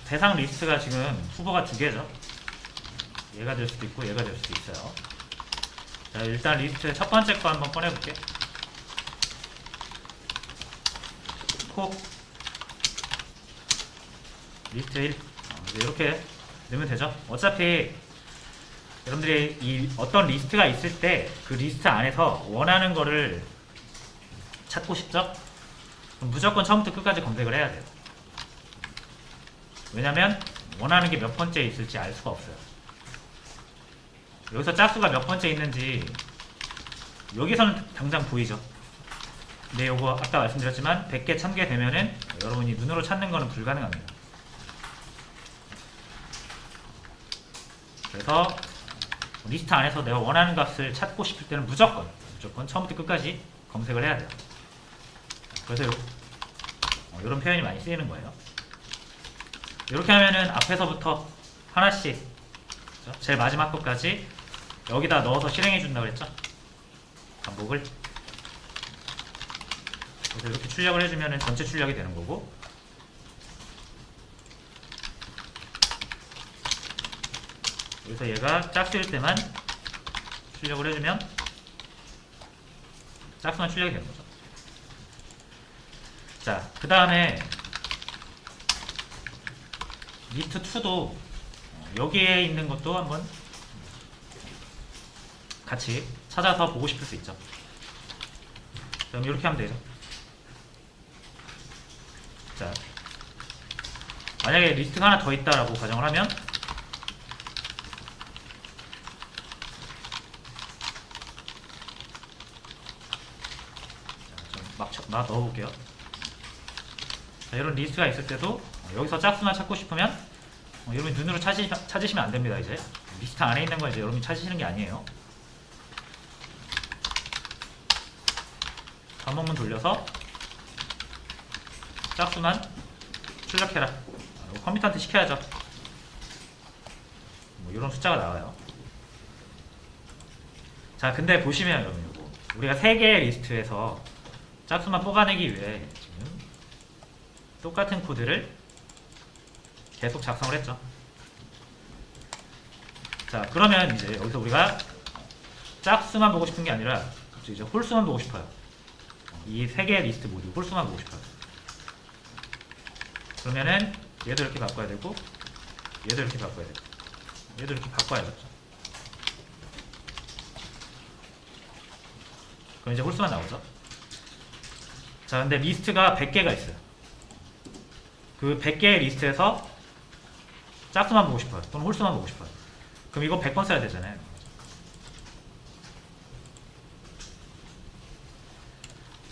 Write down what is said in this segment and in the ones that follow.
대상 리스트가 지금 후보가 두 개죠. 얘가 될 수도 있고 얘가 될 수도 있어요. 자, 일단 리스트의 첫 번째 거 한번 꺼내볼게. 콕 리스트 1 이렇게 넣으면 되죠. 어차피 여러분들이 이 어떤 리스트가 있을 때 그 리스트 안에서 원하는 거를 찾고 싶죠? 그럼 무조건 처음부터 끝까지 검색을 해야 돼요. 왜냐면 원하는 게 몇 번째 있을지 알 수가 없어요. 여기서 짝수가 몇 번째 있는지 여기서는 당장 보이죠. 근데 요거 아까 말씀드렸지만 100개, 1000개 되면은 여러분이 눈으로 찾는 거는 불가능합니다. 그래서 리스트 안에서 내가 원하는 값을 찾고 싶을 때는 무조건 처음부터 끝까지 검색을 해야 돼요. 그래서 이런 표현이 많이 쓰이는 거예요. 이렇게 하면은 앞에서부터 하나씩 그렇죠? 제일 마지막 것까지 여기다 넣어서 실행해 준다고 그랬죠? 반복을. 그래서 이렇게 출력을 해주면은 전체 출력이 되는 거고, 여기서 얘가 짝수일 때만 출력을 해주면 짝수만 출력이 되는 거죠. 자, 그 다음에 리스트 2도 여기에 있는 것도 한번 같이 찾아서 보고 싶을 수 있죠. 그럼 이렇게 하면 되죠. 자, 만약에 리스트가 하나 더 있다라고 가정을 하면 막 넣어볼게요. 자, 이런 리스트가 있을 때도 여기서 짝수만 찾고 싶으면 여러분이 눈으로 찾으시면 안 됩니다. 이제 리스트 안에 있는 거 이제 여러분이 찾으시는 게 아니에요. 반복문 돌려서 짝수만 출력해라. 컴퓨터한테 시켜야죠. 이런 숫자가 나와요. 자, 근데 보시면 여러분 이거 우리가 3개의 리스트에서 짝수만 뽑아내기 위해 지금 똑같은 코드를 계속 작성을 했죠. 자, 그러면 이제 여기서 우리가 짝수만 보고 싶은 게 아니라 이제 홀수만 보고 싶어요. 이 3개의 리스트 모두 홀수만 보고 싶어요. 그러면은 얘도 이렇게 바꿔야 되고 얘도 이렇게 바꿔야 되고 얘도 이렇게 바꿔야겠죠. 그럼 이제 홀수만 나오죠. 자, 근데 리스트가 100개가 있어요. 그 100개의 리스트에서 짝수만 보고 싶어요. 또는 홀수만 보고 싶어요. 그럼 이거 100번 써야 되잖아요.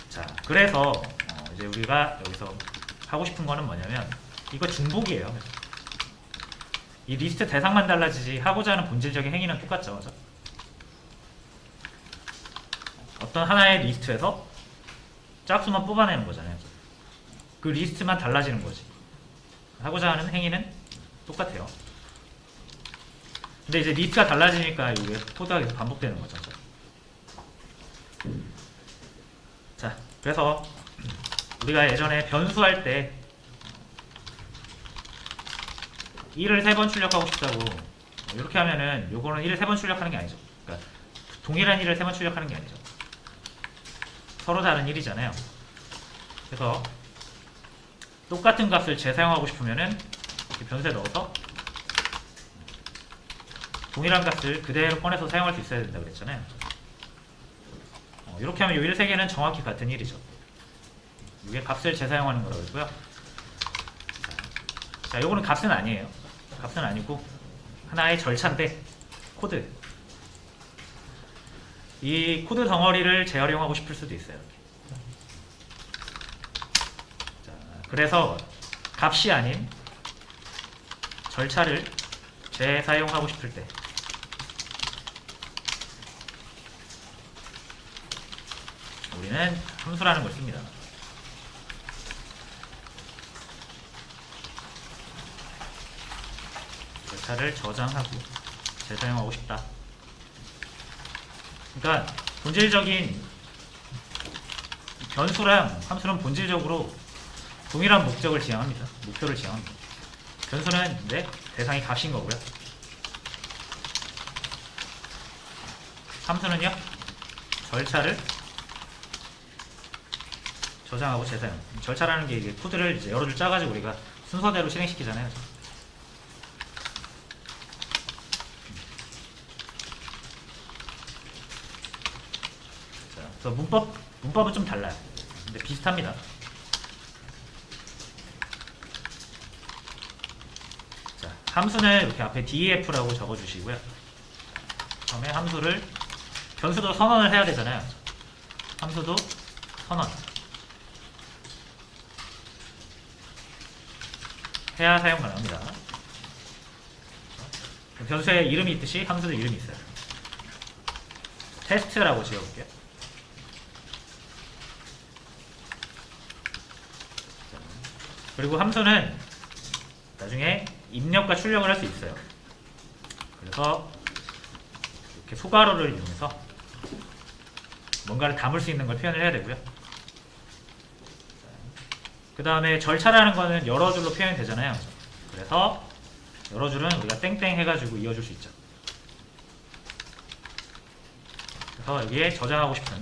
자, 그래서 이제 우리가 여기서 하고 싶은 거는 뭐냐면 이거 중복이에요. 이 리스트 대상만 달라지지 하고자 하는 본질적인 행위는 똑같죠. 그죠? 어떤 하나의 리스트에서 짝수만 뽑아내는 거잖아요. 그 리스트만 달라지는 거지. 하고자 하는 행위는 똑같아요. 근데 이제 리스트가 달라지니까 이게 코드가 계속 반복되는 거죠. 자, 그래서 우리가 예전에 변수할 때 1을 3번 출력하고 싶다고 이렇게 하면은 요거는 1을 3번 출력하는 게 아니죠. 그러니까 동일한 1을 3번 출력하는 게 아니죠. 서로 다른 1이잖아요. 그래서 똑같은 값을 재사용하고 싶으면은 이렇게 변수에 넣어서 동일한 값을 그대로 꺼내서 사용할 수 있어야 된다 그랬잖아요. 이렇게 하면 이 1, 3개는 정확히 같은 1이죠. 이게 값을 재사용하는 거라고 했고요. 자, 요거는 값은 아니에요. 값은 아니고 하나의 절차인데 코드. 이 코드 덩어리를 재활용하고 싶을 수도 있어요. 자, 그래서 값이 아닌 절차를 재사용하고 싶을 때 우리는 함수라는 걸 씁니다. 절차를 저장하고 재사용하고 싶다. 그러니까 본질적인 변수랑 함수는 본질적으로 동일한 목적을 지향합니다. 목표를 지향합니다. 변수는 이제 대상이 값인 거고요. 함수는요, 절차를 저장하고 재사용. 절차라는 게 이게 코드를 이제 여러 줄 짜가지고 우리가 순서대로 실행시키잖아요. 자, 그래서 문법은 좀 달라요. 근데 비슷합니다. 자, 함수는 이렇게 앞에 def라고 적어주시고요. 처음에 함수를 변수도 선언을 해야 되잖아요. 함수도 선언 해야 사용 가능합니다. 변수에 이름이 있듯이 함수도 이름이 있어요. 테스트라고 지어볼게요. 그리고 함수는 나중에 입력과 출력을 할 수 있어요. 그래서 이렇게 소괄호를 이용해서 뭔가를 담을 수 있는 걸 표현을 해야 되고요. 그 다음에 절차라는 거는 여러 줄로 표현이 되잖아요. 그래서 여러 줄은 우리가 땡땡 해가지고 이어줄 수 있죠. 그래서 여기에 저장하고 싶은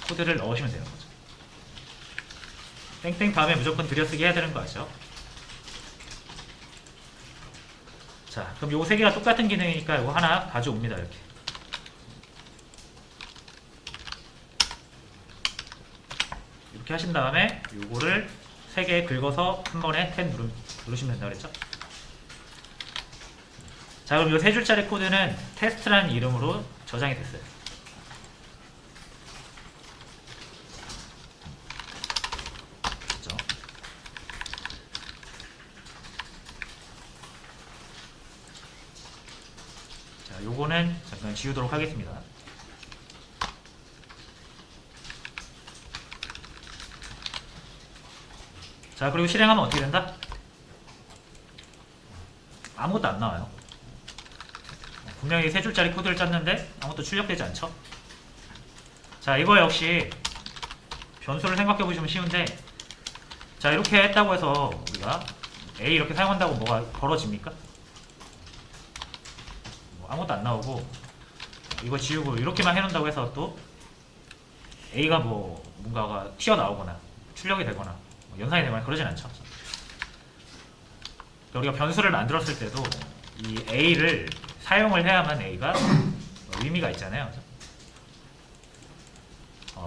코드를 넣으시면 되는 거죠. 땡땡 다음에 무조건 들여쓰기 해야 되는 거 아시죠? 자, 그럼 요 세 개가 똑같은 기능이니까 이거 하나 가져옵니다. 이렇게. 이렇게 하신 다음에 요거를 세 개 긁어서 한 번에 탭 누르시면 된다 그랬죠? 자, 그럼 요 세 줄짜리 코드는 테스트라는 이름으로 저장이 됐어요. 그렇죠? 자, 요거는 잠깐 지우도록 하겠습니다. 자, 그리고 실행하면 어떻게 된다? 아무것도 안 나와요. 분명히 세 줄짜리 코드를 짰는데 아무것도 출력되지 않죠? 자, 이거 역시 변수를 생각해 보시면 쉬운데, 자, 이렇게 했다고 해서 우리가 A 이렇게 사용한다고 뭐가 벌어집니까? 뭐 아무것도 안 나오고, 이거 지우고 이렇게만 해놓는다고 해서 또 A가 뭐 뭔가가 튀어나오거나 출력이 되거나 연산이 되거나 그러진 않죠. 우리가 변수를 만들었을 때도 이 A를 사용을 해야만 A가 의미가 있잖아요.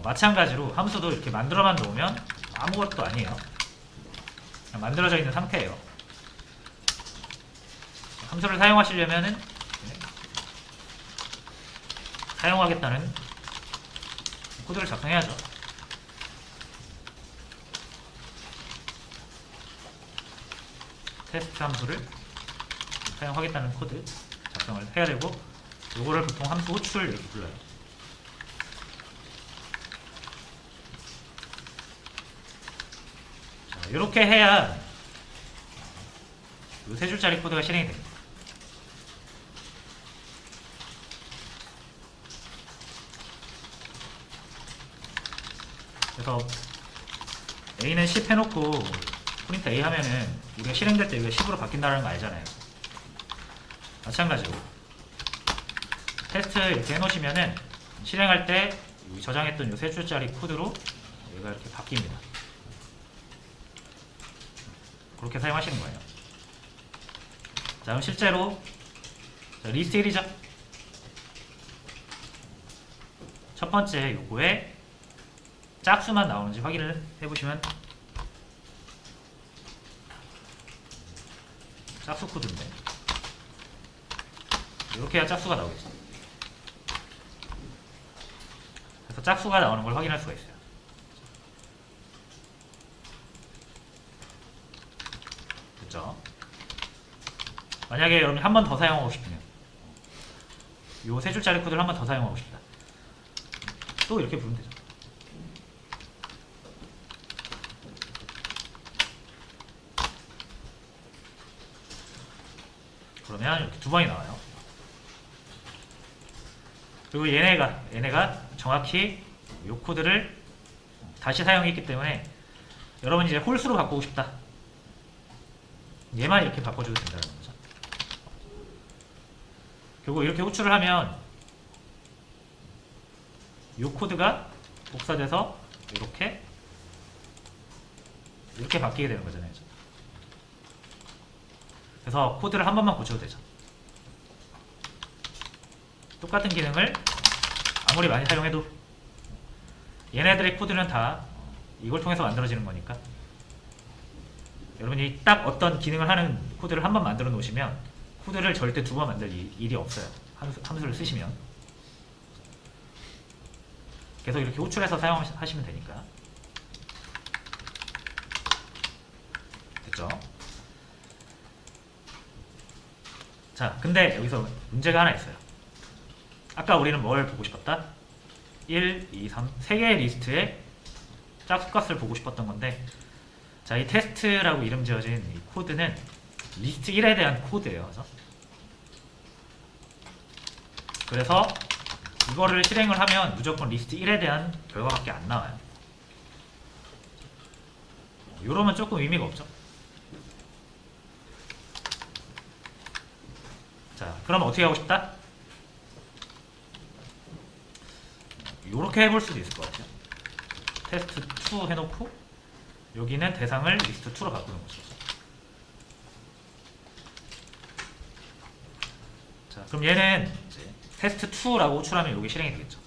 마찬가지로 함수도 이렇게 만들어만 놓으면 아무것도 아니에요. 그냥 만들어져 있는 상태예요. 함수를 사용하시려면은 사용하겠다는 코드를 작성해야죠. 테스트 함수를 사용하겠다는 코드 작성을 해야 되고, 요거를 보통 함수 호출 이렇게 불러요. 자, 이렇게 해야 이 세 줄짜리 코드가 실행이 됩니다. 그래서 A는 10 해놓고 프린트 A 하면은 우리가 실행될 때 여기가 10으로 바뀐다는 거 알잖아요. 마찬가지로 테스트 이렇게 해놓으시면은 실행할 때 저장했던 이 세 줄짜리 코드로 여기가 이렇게 바뀝니다. 그렇게 사용하시는 거예요. 자, 그럼 실제로 리스트 1이죠. 첫 번째 요거에 짝수만 나오는지 확인을 해보시면, 짝수 코드인데 이렇게 해야 짝수가 나오겠죠. 그래서 짝수가 나오는 걸 확인할 수가 있어요. 그렇죠? 만약에 여러분이 한 번 더 사용하고 싶으면, 요 세 줄짜리 코드를 한 번 더 사용하고 싶다, 또 이렇게 부르면 되죠. 그러면 이렇게 두 번이 나와요. 그리고 얘네가 정확히 이 코드를 다시 사용했기 때문에, 여러분이 이제 홀수로 바꾸고 싶다, 얘만 이렇게 바꿔줘도 된다는 거죠. 결국 이렇게 호출을 하면 이 코드가 복사돼서 이렇게 바뀌게 되는 거잖아요. 그래서 코드를 한 번만 고쳐도 되죠. 똑같은 기능을 아무리 많이 사용해도 얘네들의 코드는 다 이걸 통해서 만들어지는 거니까 여러분이 딱 어떤 기능을 하는 코드를 한 번 만들어 놓으시면 코드를 절대 두 번 만들 일이 없어요. 함수를 쓰시면 계속 이렇게 호출해서 사용하시면 되니까. 됐죠? 자, 근데 여기서 문제가 하나 있어요. 아까 우리는 뭘 보고 싶었다? 1, 2, 3, 3개의 리스트의 짝수값을 보고 싶었던 건데, 자, 이 테스트라고 이름 지어진 이 코드는 리스트 1에 대한 코드예요. 그래서 이거를 실행을 하면 무조건 리스트 1에 대한 결과밖에 안 나와요. 이러면 조금 의미가 없죠. 자, 그럼 어떻게 하고 싶다? 이렇게 해볼 수도 있을 것 같아요. 테스트2 해놓고 여기는 대상을 리스트2로 바꾸는 거죠. 자, 그럼 얘는 이제 테스트2라고 호출하면 여기 실행이 되겠죠.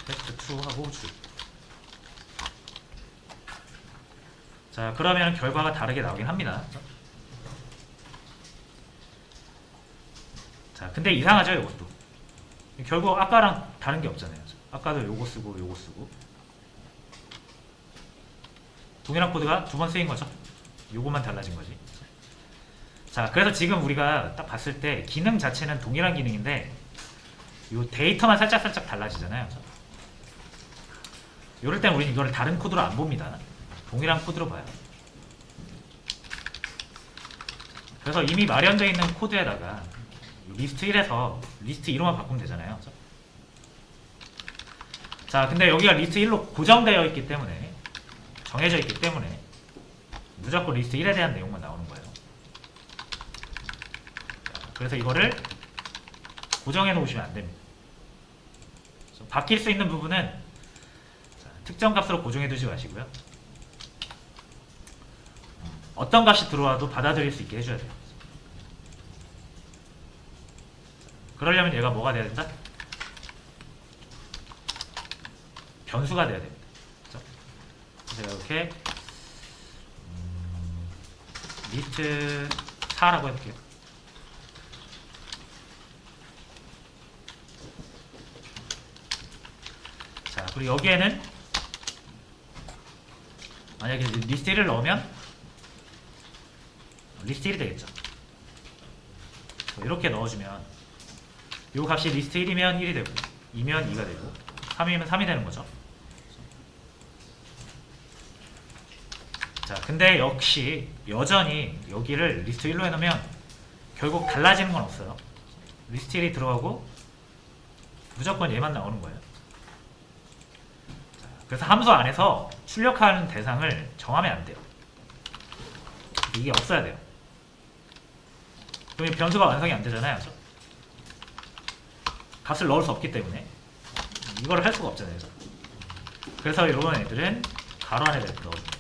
테스트2 하고 호출. 자, 그러면 결과가 다르게 나오긴 합니다. 자, 근데 이상하죠, 이것도. 결국 아까랑 다른 게 없잖아요. 아까도 요거 쓰고 요거 쓰고 동일한 코드가 두 번 쓰인 거죠. 요거만 달라진 거지. 자, 그래서 지금 우리가 딱 봤을 때 기능 자체는 동일한 기능인데 요 데이터만 살짝 달라지잖아요. 이럴 땐 우리는 이거를 다른 코드로 안 봅니다. 동일한 코드로 봐요. 그래서 이미 마련되어 있는 코드에다가 리스트 1에서 리스트 2로만 바꾸면 되잖아요. 자, 근데 여기가 리스트 1로 고정되어 있기 때문에, 정해져 있기 때문에 무조건 리스트 1에 대한 내용만 나오는 거예요. 그래서 이거를 고정해 놓으시면 안 됩니다. 바뀔 수 있는 부분은 특정 값으로 고정해 두지 마시고요. 어떤 값이 들어와도 받아들일 수 있게 해줘야 돼요. 그러려면 얘가 뭐가 돼야 된다? 변수가 돼야 됩니다. 그렇죠? 제가 이렇게 리스트 4라고 해볼게요. 자, 그리고 여기에는 만약에 리스트 1을 넣으면 리스트 1이 되겠죠. 이렇게 넣어주면 이 값이 리스트 1이면 1이 되고 2면 2가 되고 3이면 3이 되는 거죠. 자, 근데 역시 여전히 여기를 리스트 1로 해놓으면 결국 달라지는 건 없어요. 리스트 1이 들어가고 무조건 얘만 나오는 거예요. 자, 그래서 함수 안에서 출력하는 대상을 정하면 안 돼요. 이게 없어야 돼요. 그럼 변수가 완성이 안 되잖아요. 그렇죠? 값을 넣을 수 없기 때문에 이거를 할 수가 없잖아요. 그래서 이런 애들은 가로 안에 넣어줍니다.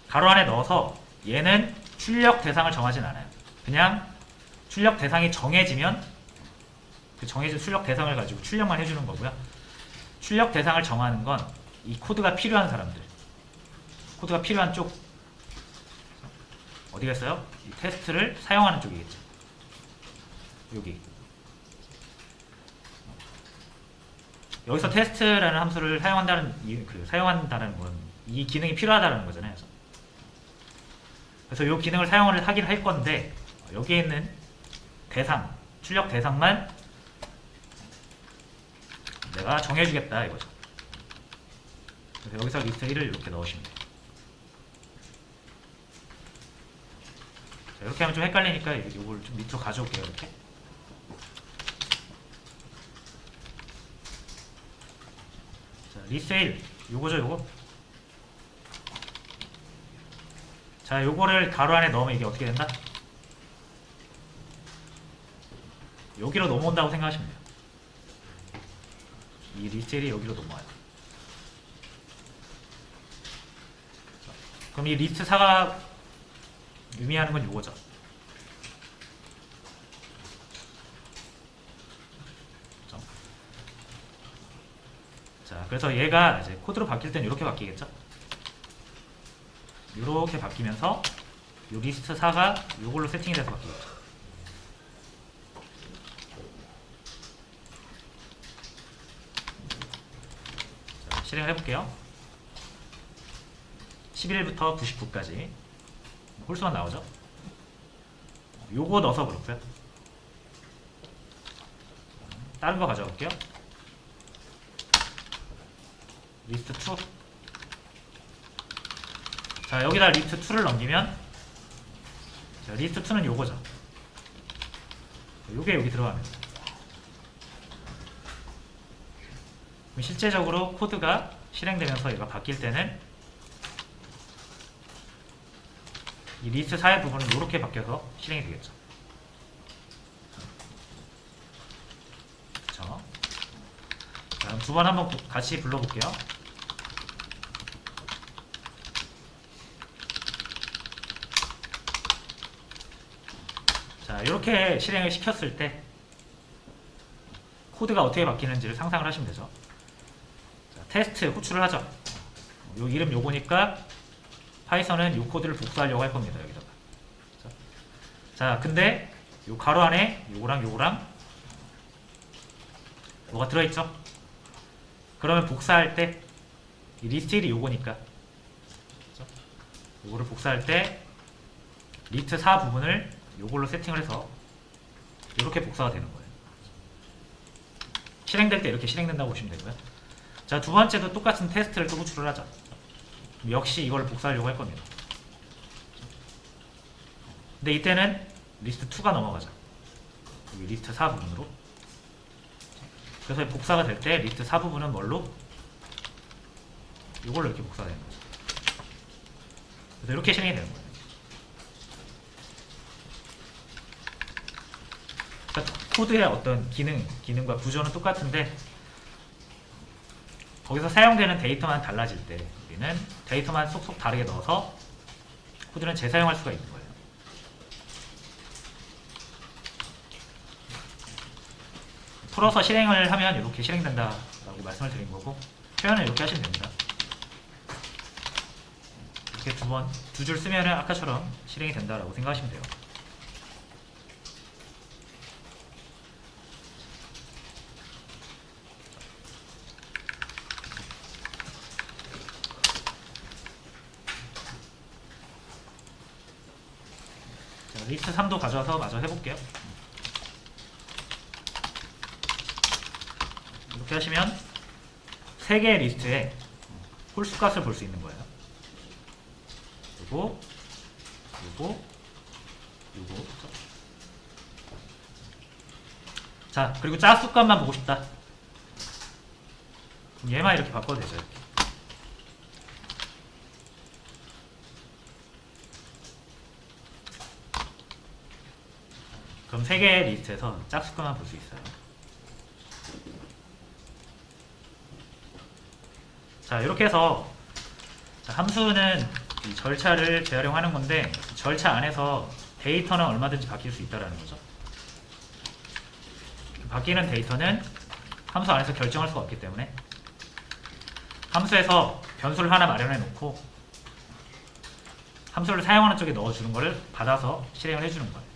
가로 안에 넣어서 얘는 출력 대상을 정하진 않아요. 그냥 출력 대상이 정해지면 그 정해진 출력 대상을 가지고 출력만 해주는 거고요. 출력 대상을 정하는 건 이 코드가 필요한 사람들, 코드가 필요한 쪽 어디겠어요? 이 테스트를 사용하는 쪽이겠죠. 여기. 여기서 테스트라는 함수를 사용한다는 건 이 기능이 필요하다는 거잖아요. 그래서 이 기능을 사용을 하긴 할 건데 여기에 있는 대상, 출력 대상만 내가 정해주겠다 이거죠. 그래서 여기서 리스트 1을 이렇게 넣으시면 돼요. 자, 이렇게 하면 좀 헷갈리니까 이걸 좀 밑으로 가져올게요. 이렇게. 리세일 요거죠 요거. 자 요거를 가로 안에 넣으면 이게 어떻게 된다? 여기로 넘어온다고 생각하시면 돼요. 이 리세일이 여기로 넘어와요. 그럼 이 리스트 4가 의미하는 건 요거죠. 자, 그래서 얘가 이제 코드로 바뀔 땐 이렇게 바뀌겠죠. 이렇게 바뀌면서 요 리스트 4가 요걸로 세팅이 돼서 바뀌겠죠. 자, 실행을 해볼게요. 11부터 99까지 홀수만 나오죠. 요거 넣어서 그렇고요. 다른 거 가져올게요. 리스트 2. 자, 여기다 리스트 2를 넘기면, 자, 리스트 2는 요거죠. 요게 여기 들어가면. 그럼 실제적으로 코드가 실행되면서 얘가 바뀔 때는 이 리스트 4의 부분은 이렇게 바뀌어서 실행이 되겠죠. 그렇죠? 자, 그럼 두 번 한번 같이 불러볼게요. 자, 이렇게 실행을 시켰을 때 코드가 어떻게 바뀌는지를 상상을 하시면 되죠. 자, 테스트 호출을 하죠. 요 이름 요거니까 파이썬은 요 코드를 복사하려고 할 겁니다. 여기다가. 자, 근데 요 가로 안에 요거랑 요거랑 뭐가 들어있죠? 그러면 복사할 때 이 리스트일이 요거니까 그렇죠? 요거를 복사할 때 리스트 4 부분을 요걸로 세팅을 해서 이렇게 복사가 되는 거예요. 실행될 때 이렇게 실행된다고 보시면 되고요. 자, 두 번째도 똑같은 테스트를 또 호출을 하죠. 역시 이걸 복사하려고 할 겁니다. 근데 이때는 리스트 2가 넘어가죠. 여기 리스트 4 부분으로. 그래서 복사가 될 때 리스트 4 부분은 뭘로? 이걸로 이렇게 복사가 되는 거죠. 그래서 이렇게 실행이 되는 거예요. 그러니까 코드의 어떤 기능과 구조는 똑같은데 거기서 사용되는 데이터만 달라질 때 우리는 데이터만 쏙쏙 다르게 넣어서 코드는 재사용할 수가 있는 거예요. 풀어서 실행을 하면 이렇게 실행된다라고 말씀을 드린 거고 표현을 이렇게 하시면 됩니다. 이렇게 두 줄 쓰면 아까처럼 실행이 된다라고 생각하시면 돼요. 자, 리스트 3도 가져와서 마저 해볼게요. 이렇게 하시면 3개의 리스트에 홀수 값을 볼 수 있는 거예요. 요거, 요거, 요거. 자, 그리고 짝수 값만 보고 싶다. 그럼 얘만 이렇게 바꿔도 되죠. 이렇게. 그럼 3개의 리스트에서 짝수 값만 볼 수 있어요. 자, 이렇게 해서 자, 함수는 이 절차를 재활용하는 건데 절차 안에서 데이터는 얼마든지 바뀔 수 있다는 거죠. 바뀌는 데이터는 함수 안에서 결정할 수가 없기 때문에 함수에서 변수를 하나 마련해 놓고 함수를 사용하는 쪽에 넣어주는 거를 받아서 실행을 해주는 거예요.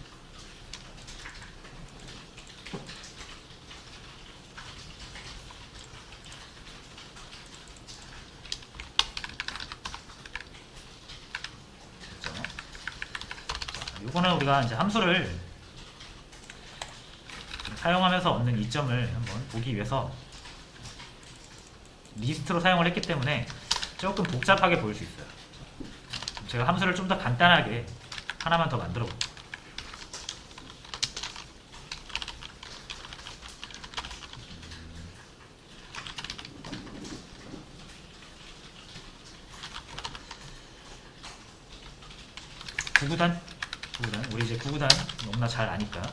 이거는 우리가 이제 함수를 사용하면서 얻는 이점을 한번 보기 위해서 리스트로 사용을 했기 때문에 조금 복잡하게 보일 수 있어요. 제가 함수를 좀 더 간단하게 하나만 더 만들어 볼게요. 9구단 우리 이제 9구단 너무나 잘 아니까. 자,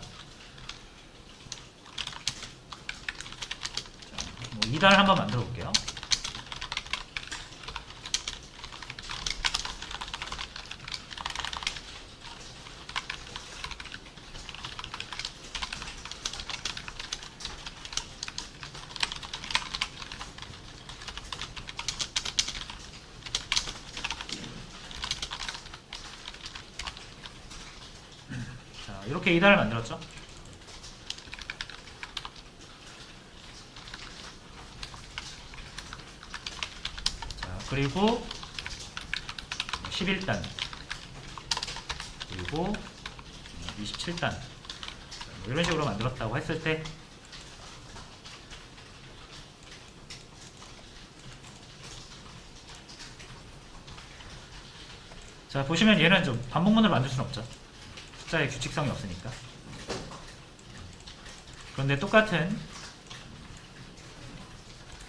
뭐 2단을 한번 만들어 볼게요. 자, 이렇게 2단을 만들었죠. 자, 그리고 11단 그리고 27단 뭐 이런 식으로 만들었다고 했을 때, 자 보시면 얘는 좀 반복문을 만들 수는 없죠. 숫자의 규칙성이 없으니까. 그런데 똑같은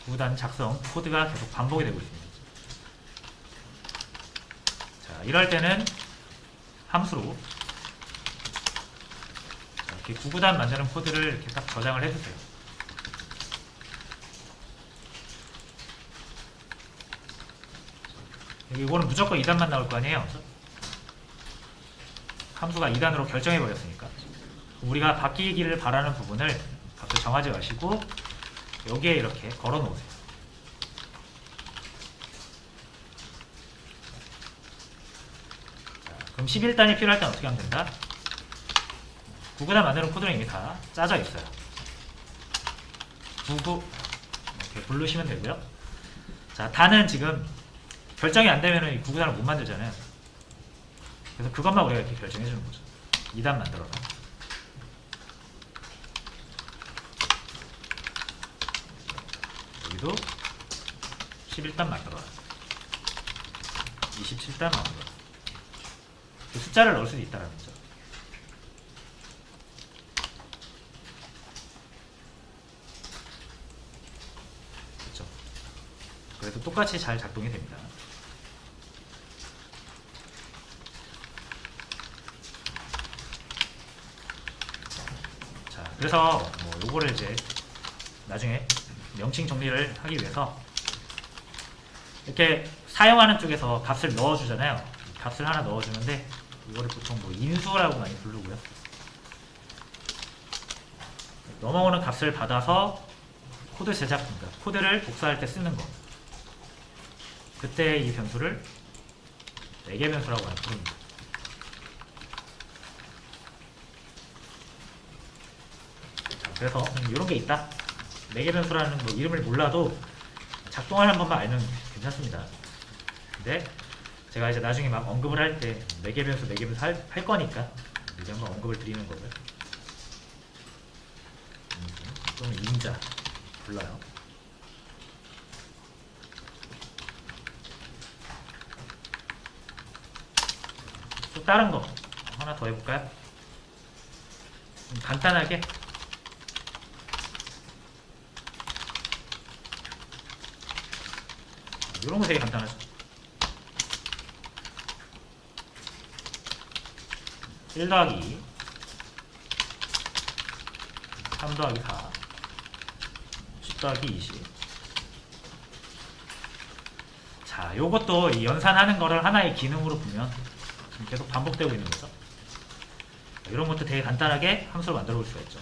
9단 작성 코드가 계속 반복이 되고 있습니다. 자, 이럴 때는 함수로 이렇게 9구단 만드는 코드를 이렇게 딱 저장을 해주세요. 이거는 무조건 2단만 나올 거 아니에요. 함수가 2단으로 결정해 버렸으니까 우리가 바뀌기를 바라는 부분을 값을 정하지 마시고 여기에 이렇게 걸어 놓으세요. 자, 그럼 11단이 필요할 땐 어떻게 하면 된다? 9구단 만드는 코드는 이미 다 짜져 있어요. 99 이렇게 부르시면 되고요. 자, 단은 지금 결정이 안 되면 이 9구단을 못 만들잖아요. 그래서 그것만 우리가 이렇게 결정해 주는 거죠. 2단 만들어라. 여기도 11단 만들어라. 27단 만들어라. 그 숫자를 넣을 수도 있다는 거죠. 그렇죠. 그래도 똑같이 잘 작동이 됩니다. 그래서 뭐 요거를 이제 나중에 명칭 정리를 하기 위해서 이렇게 사용하는 쪽에서 값을 넣어주잖아요. 값을 하나 넣어주는데 이거를 보통 뭐 인수라고 많이 부르고요. 넘어오는 값을 받아서 코드 제작, 그러니까 코드를 복사할 때 쓰는 거. 그때 이 변수를 매개 변수라고 많이 부릅니다. 그래서 이런 게 있다. 매개 변수라는 뭐 이름을 몰라도 작동하는 법만 알면 괜찮습니다. 근데 제가 이제 나중에 막 언급을 할 때 매개 변수 할 거니까 이제 한번 언급을 드리는 거고요. 또는 인자 불러요. 또 다른 거 하나 더 해볼까요? 간단하게 이런 거 되게 간단하죠. 1 더하기 3 더하기 4 10 더하기 20. 자, 요것도 이 연산하는 거를 하나의 기능으로 보면 계속 반복되고 있는 거죠. 이런 것도 되게 간단하게 함수로 만들어 볼 수가 있죠.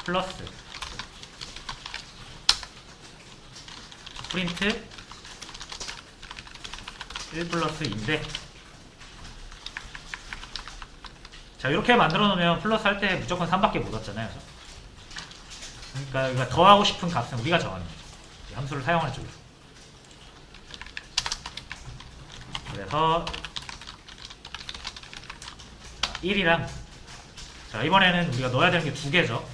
플러스 프린트 1 플러스 2인데, 자 이렇게 만들어 놓으면 플러스 할 때 무조건 3밖에 못 왔잖아요. 그러니까 우리가 더하고 싶은 값은 우리가 정하는 거죠. 이 함수를 사용하는 쪽에서. 그래서 1이랑 자 이번에는 우리가 넣어야 되는 게 2개죠.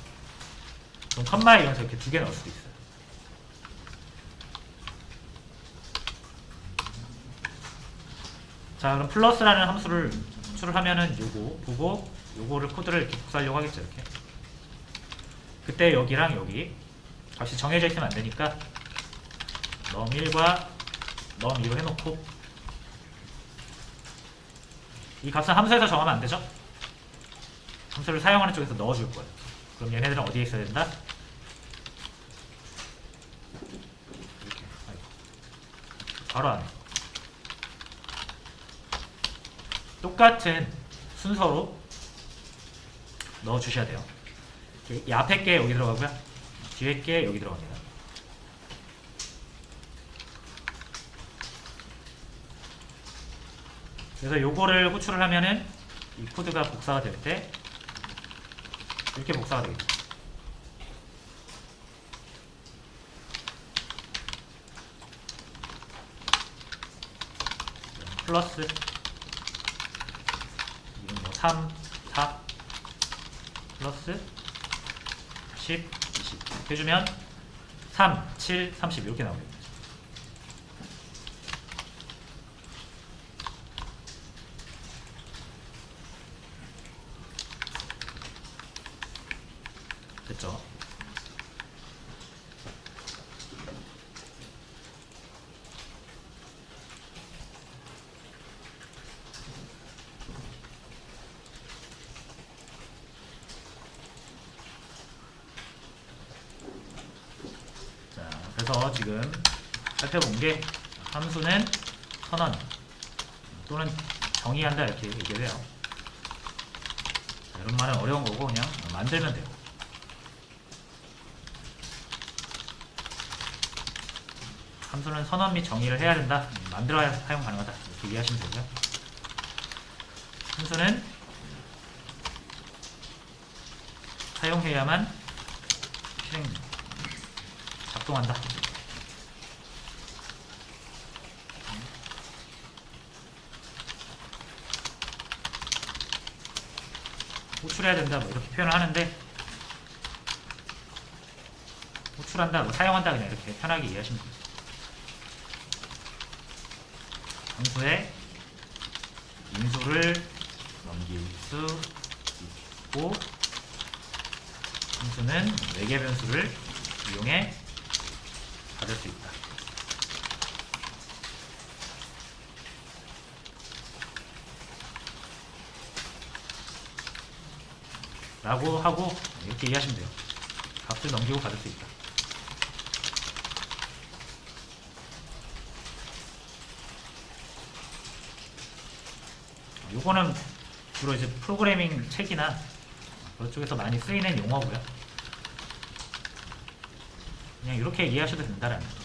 그럼 컴마에 이어서 이렇게 2개 넣을 수도 있어요. 자 그럼 플러스라는 함수를 하면은 요거 보고 요거를 코드를 이렇게 복사하려고 하겠죠. 이렇게 그때 여기랑 여기 값이 정해져 있으면 안 되니까 num1과 num2로 해놓고 이 값은 함수에서 정하면 안 되죠? 함수를 사용하는 쪽에서 넣어줄 거예요. 그럼 얘네들은 어디에 있어야 된다? 이렇게. 아이고. 바로 안에. 똑같은 순서로 넣어주셔야 돼요. 이 앞에 게 여기 들어가고요. 뒤에 게 여기 들어갑니다. 그래서 요거를 호출을 하면은 이 코드가 복사가 될 때 이렇게 복사가 되겠죠. 플러스 3, 4 플러스 10, 20 해주면 3, 7, 30 이렇게 나오겠죠. 됐죠? 자, 그래서 지금 살펴본 게 함수는 선언 또는 정의한다 이렇게 얘기를 해요. 자, 이런 말은 어려운 거고 그냥 만들면 돼요. 함수는 선언 및 정의를 해야 된다. 만들어야 사용 가능하다. 이렇게 이해하시면 되고요. 함수는 사용해야만 실행 작동한다. 호출해야 된다. 뭐 이렇게 표현을 하는데 호출한다, 뭐 사용한다 그냥 이렇게 편하게 이해하시면 됩니다. 함수에 인수를 넘길 수 있고 함수는 외계 변수를 이용해 받을 수 있다. 라고 하고 이렇게 이해하시면 돼요. 값을 넘기고 받을 수 있다. 요거는 주로 이제 프로그래밍 책이나 그쪽에서 많이 쓰이는 용어고요. 그냥 이렇게 이해하셔도 된다라는 거죠.